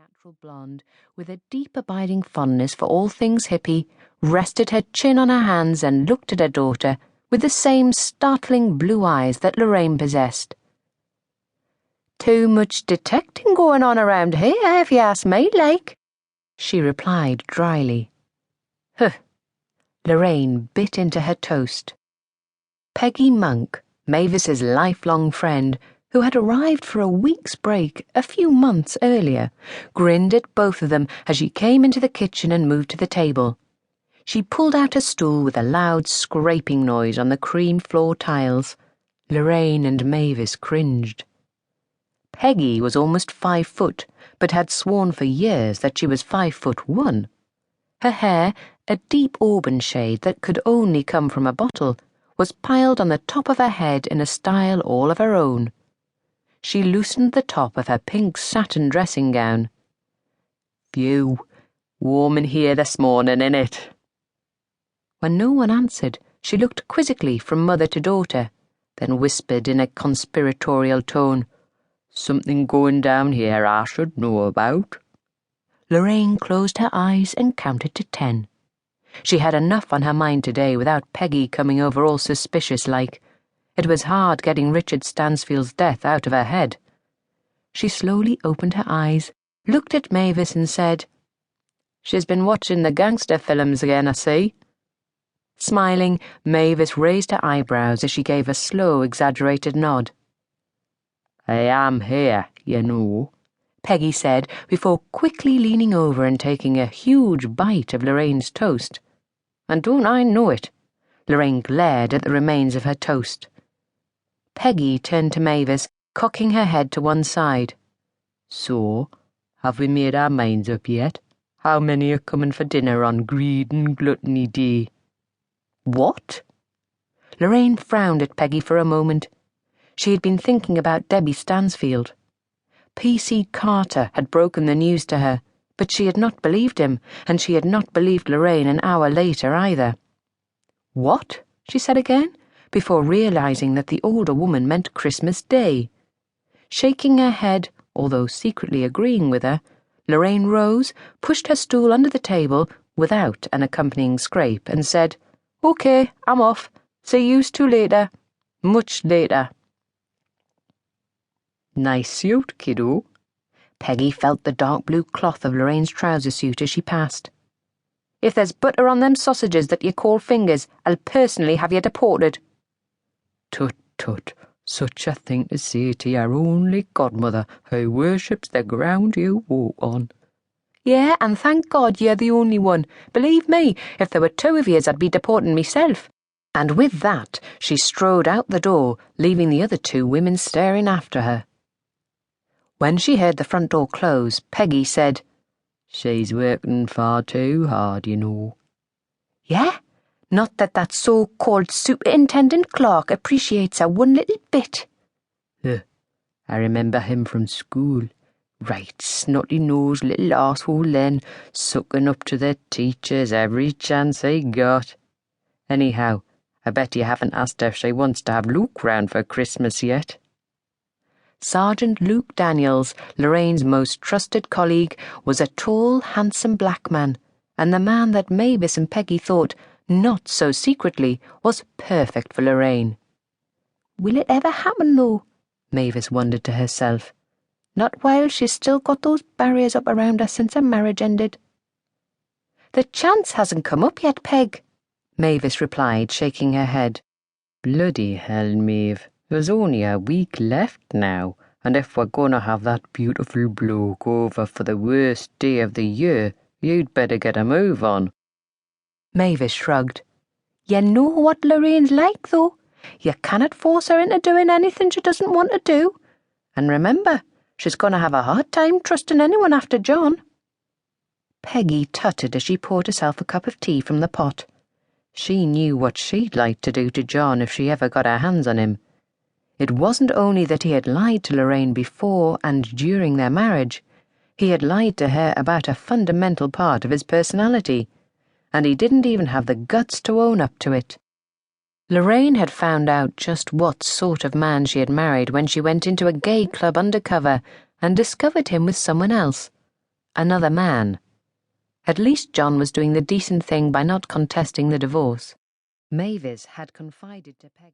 natural blonde, with a deep abiding fondness for all things hippie, rested her chin on her hands and looked at her daughter with the same startling blue eyes that Lorraine possessed. "Too much detecting going on around here, if you ask me, like," she replied dryly. Huh. Lorraine bit into her toast. Peggy Monk, Mavis's lifelong friend, who had arrived for a week's break a few months earlier, grinned at both of them as she came into the kitchen and moved to the table. She pulled out a stool with a loud scraping noise on the cream floor tiles. Lorraine and Mavis cringed. Peggy was almost 5 foot, but had sworn for years that she was 5'1". Her hair, a deep auburn shade that could only come from a bottle, was piled on the top of her head in a style all of her own. She loosened the top of her pink satin dressing gown. "Phew, warm in here this morning, innit?" When no one answered, she looked quizzically from mother to daughter, then whispered in a conspiratorial tone, "Something going down here I should know about." Lorraine closed her eyes and counted to 10. She had enough on her mind today without Peggy coming over all suspicious-like. It was hard getting Richard Stansfield's death out of her head. She slowly opened her eyes, looked at Mavis and said, "She's been watching the gangster films again, I see." Smiling, Mavis raised her eyebrows as she gave a slow, exaggerated nod. "I am here, you know," Peggy said before quickly leaning over and taking a huge bite of Lorraine's toast. "And don't I know it?" Lorraine glared at the remains of her toast. Peggy turned to Mavis, cocking her head to one side. "So, have we made our minds up yet? How many are coming for dinner on Greed and Gluttony Day?" "What?" Lorraine frowned at Peggy for a moment. She had been thinking about Debbie Stansfield. P.C. Carter had broken the news to her, but she had not believed him, and she had not believed Lorraine an hour later either. "What?" she said again, before realizing that the older woman meant Christmas Day. Shaking her head, although secretly agreeing with her, Lorraine rose, pushed her stool under the table without an accompanying scrape, and said, "Okay, I'm off. See yous two later. Much later." "Nice suit, kiddo." Peggy felt the dark blue cloth of Lorraine's trouser suit as she passed. "If there's butter on them sausages that you call fingers, I'll personally have you deported." "Tut, tut, such a thing to say to your only godmother who worships the ground you walk on." "Yeah, and thank God you're the only one. Believe me, if there were 2 of yous, I'd be deporting myself." And with that, she strode out the door, leaving the other 2 women staring after her. When she heard the front door close, Peggy said, "She's working far too hard, you know." "Yeah? Not that so-called Superintendent Clark appreciates her one little bit." I remember him from school. Right snotty-nosed little arsehole then, sucking up to the teachers every chance he got. Anyhow, I bet you haven't asked her if she wants to have Luke round for Christmas yet." Sergeant Luke Daniels, Lorraine's most trusted colleague, was a tall, handsome black man, and the man that Mavis and Peggy thought, not so secretly, was perfect for Lorraine. Will it ever happen, though? Mavis wondered to herself. Not while she's still got those barriers up around her since her marriage ended. "The chance hasn't come up yet, Peg," Mavis replied, shaking her head. "Bloody hell, Maeve. There's only a week left now, and if we're going to have that beautiful bloke over for the worst day of the year, you'd better get a move on." Mavis shrugged. "You know what Lorraine's like, though. You cannot force her into doing anything she doesn't want to do. And remember, she's going to have a hard time trusting anyone after John." Peggy tutted as she poured herself a cup of tea from the pot. She knew what she'd like to do to John if she ever got her hands on him. It wasn't only that he had lied to Lorraine before and during their marriage. He had lied to her about a fundamental part of his personality, and he didn't even have the guts to own up to it. Lorraine had found out just what sort of man she had married when she went into a gay club undercover and discovered him with someone else. another man. At least John was doing the decent thing by not contesting the divorce. Mavis had confided to Peggy.